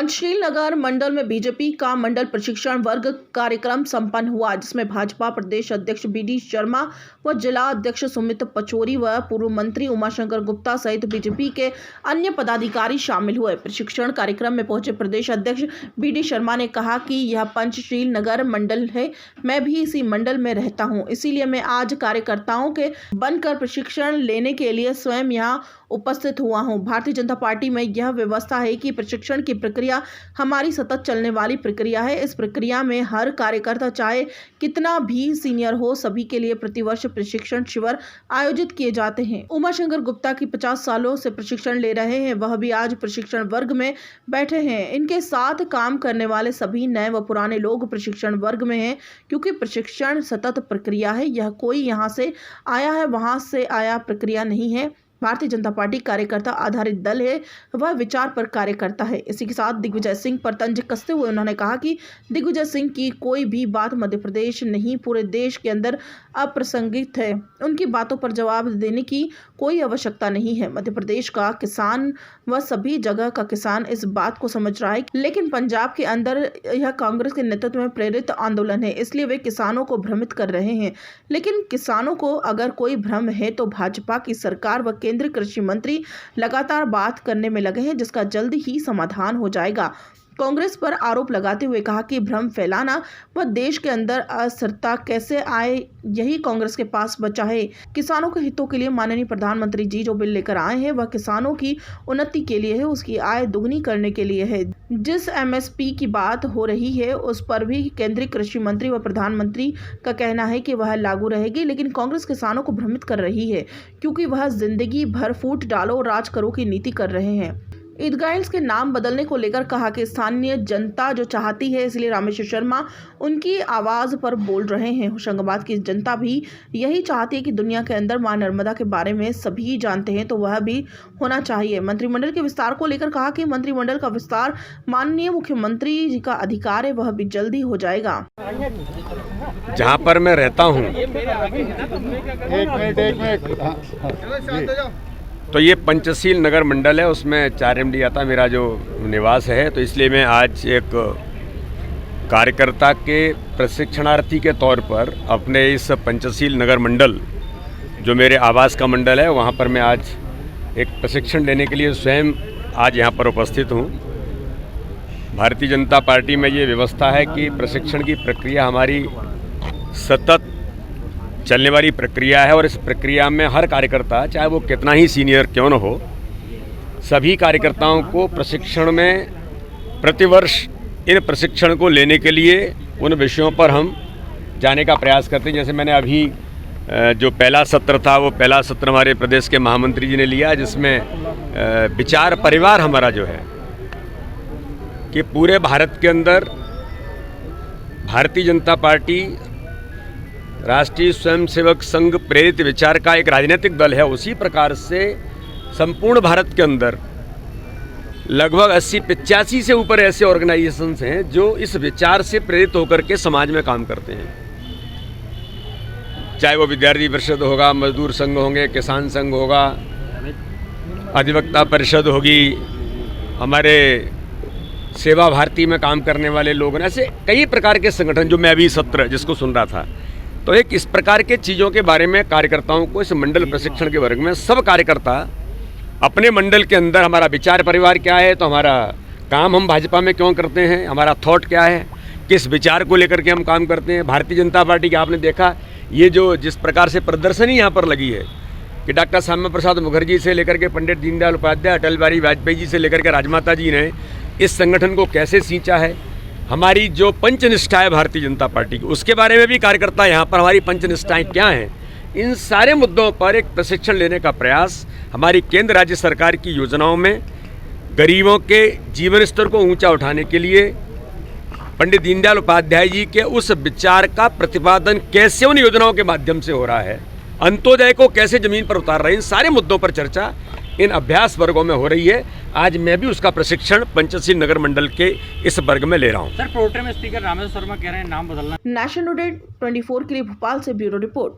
पंचशील नगर मंडल में बीजेपी का मंडल प्रशिक्षण वर्ग कार्यक्रम संपन्न हुआ, जिसमें भाजपा प्रदेश अध्यक्ष बीडी शर्मा व जिला अध्यक्ष सुमित पचौरी व पूर्व मंत्री उमाशंकर गुप्ता सहित बीजेपी के अन्य पदाधिकारी शामिल हुए। प्रशिक्षण कार्यक्रम में पहुंचे प्रदेश अध्यक्ष बीडी शर्मा ने कहा कि यह पंचशील नगर मंडल है, मैं भी इसी मंडल में रहता हूं, इसीलिए मैं आज कार्यकर्ताओं के बनकर प्रशिक्षण लेने के लिए स्वयं यहाँ उपस्थित हुआ हूं। भारतीय जनता पार्टी में यह व्यवस्था है कि प्रशिक्षण की प्रक्रिया हमारी सतत चलने वाली प्रक्रिया है। इस प्रक्रिया में हर कार्यकर्ता चाहे कितना भी सीनियर हो, सभी के लिए प्रतिवर्ष प्रशिक्षण शिविर आयोजित किए जाते हैं। उमाशंकर गुप्ता की 50 सालों से प्रशिक्षण ले रहे हैं, वह भी आज प्रशिक्षण वर्ग में बैठे हैं। इनके साथ काम करने वाले सभी नए व पुराने लोग प्रशिक्षण वर्ग में हैं, क्योंकि प्रशिक्षण सतत प्रक्रिया है। यह कोई यहाँ से आया है वहां से आया प्रक्रिया नहीं है। भारतीय जनता पार्टी कार्यकर्ता आधारित दल है, वह विचार पर कार्य करता है। इसी के साथ दिग्विजय सिंह पर तंज कसते हुए उन्होंने कहा कि दिग्विजय सिंह की कोई भी बात मध्य प्रदेश नहीं पूरे देश के अंदर अप्रासंगिक है, उनकी बातों पर जवाब देने की कोई आवश्यकता नहीं है। मध्य प्रदेश का किसान व सभी जगह का किसान इस बात को समझ रहा है, लेकिन पंजाब के अंदर यह कांग्रेस के नेतृत्व में प्रेरित आंदोलन है, इसलिए वे किसानों को भ्रमित कर रहे हैं। लेकिन किसानों को अगर कोई भ्रम है तो भाजपा की सरकार व केंद्रीय कृषि मंत्री लगातार बात करने में लगे हैं, जिसका जल्द ही समाधान हो जाएगा। कांग्रेस पर आरोप लगाते हुए कहा कि भ्रम फैलाना व देश के अंदर अस्थिरता कैसे आए, यही कांग्रेस के पास बचा है। किसानों के हितों के लिए माननीय प्रधानमंत्री जी जो बिल लेकर आए हैं, वह किसानों की उन्नति के लिए है, उसकी आय दुगनी करने के लिए है। जिस एमएसपी की बात हो रही है, उस पर भी केंद्रीय कृषि मंत्री व प्रधानमंत्री का कहना है कि वह लागू रहेगी, लेकिन कांग्रेस किसानों को भ्रमित कर रही है, क्योंकि वह जिंदगी भर फूट डालो राज करो की नीति कर रहे हैं। ईदगाह के नाम बदलने को लेकर कहा कि स्थानीय जनता जो चाहती है, इसलिए रामेश्वर शर्मा उनकी आवाज पर बोल रहे हैं। होशंगाबाद की जनता भी यही चाहती है कि दुनिया के अंदर मां नर्मदा के बारे में सभी जानते हैं, तो वह भी होना चाहिए। मंत्रिमंडल के विस्तार को लेकर कहा कि मंत्रिमंडल का विस्तार माननीय मुख्यमंत्री जी का अधिकार है, वह भी जल्दी हो जाएगा। जहाँ पर मैं रहता हूँ तो ये पंचशील नगर मंडल है, उसमें 4 MD आता मेरा जो निवास है, तो इसलिए मैं आज एक कार्यकर्ता के प्रशिक्षणार्थी के तौर पर अपने इस पंचशील नगर मंडल जो मेरे आवास का मंडल है, वहाँ पर मैं आज एक प्रशिक्षण लेने के लिए स्वयं आज यहाँ पर उपस्थित हूँ। भारतीय जनता पार्टी में ये व्यवस्था है कि प्रशिक्षण की प्रक्रिया हमारी सतत चलने वाली प्रक्रिया है, और इस प्रक्रिया में हर कार्यकर्ता चाहे वो कितना ही सीनियर क्यों न हो, सभी कार्यकर्ताओं को प्रशिक्षण में प्रतिवर्ष इन प्रशिक्षण को लेने के लिए उन विषयों पर हम जाने का प्रयास करते हैं। जैसे मैंने अभी जो पहला सत्र था, वो पहला सत्र हमारे प्रदेश के महामंत्री जी ने लिया, जिसमें विचार परिवार हमारा जो है कि पूरे भारत के अंदर भारतीय जनता पार्टी राष्ट्रीय स्वयंसेवक संघ प्रेरित विचार का एक राजनीतिक दल है। उसी प्रकार से संपूर्ण भारत के अंदर लगभग 80-85 से ऊपर ऐसे ऑर्गेनाइजेशंस हैं जो इस विचार से प्रेरित होकर के समाज में काम करते हैं। चाहे वो विद्यार्थी परिषद होगा, मजदूर संघ होंगे, किसान संघ होगा, अधिवक्ता परिषद होगी, हमारे सेवा भारती में काम करने वाले लोग, ऐसे कई प्रकार के संगठन जो मैं अभी सत्र जिसको सुन रहा था। तो एक इस प्रकार के चीज़ों के बारे में कार्यकर्ताओं को इस मंडल प्रशिक्षण के वर्ग में सब कार्यकर्ता अपने मंडल के अंदर हमारा विचार परिवार क्या है, तो हमारा काम हम भाजपा में क्यों करते हैं, हमारा थॉट क्या है, किस विचार को लेकर के हम काम करते हैं। भारतीय जनता पार्टी की आपने देखा ये जो जिस प्रकार से प्रदर्शनी यहाँ पर लगी है कि डॉक्टर श्यामा प्रसाद मुखर्जी से लेकर के पंडित दीनदयाल उपाध्याय, अटल बिहारी वाजपेयी जी से लेकर के राजमाता जी ने इस संगठन को कैसे सींचा है। हमारी जो पंचनिष्ठा है भारतीय जनता पार्टी की, उसके बारे में भी कार्यकर्ता यहाँ पर हमारी पंचनिष्ठाएं क्या हैं, इन सारे मुद्दों पर एक प्रशिक्षण लेने का प्रयास हमारी केंद्र राज्य सरकार की योजनाओं में गरीबों के जीवन स्तर को ऊंचा उठाने के लिए पंडित दीनदयाल उपाध्याय जी के उस विचार का प्रतिपादन कैसे उन योजनाओं के माध्यम से हो रहा है, अंत्योदय को कैसे जमीन पर उतार रहे हैं, इन सारे मुद्दों पर चर्चा इन अभ्यास वर्गों में हो रही है। आज मैं भी उसका प्रशिक्षण पंचशील नगर मंडल के इस वर्ग में ले रहा हूँ। Sir, protem speaker Rameshwar Sharma कह रहे हैं नाम बदलना। नेशनल 24 के लिए भोपाल से ब्यूरो रिपोर्ट।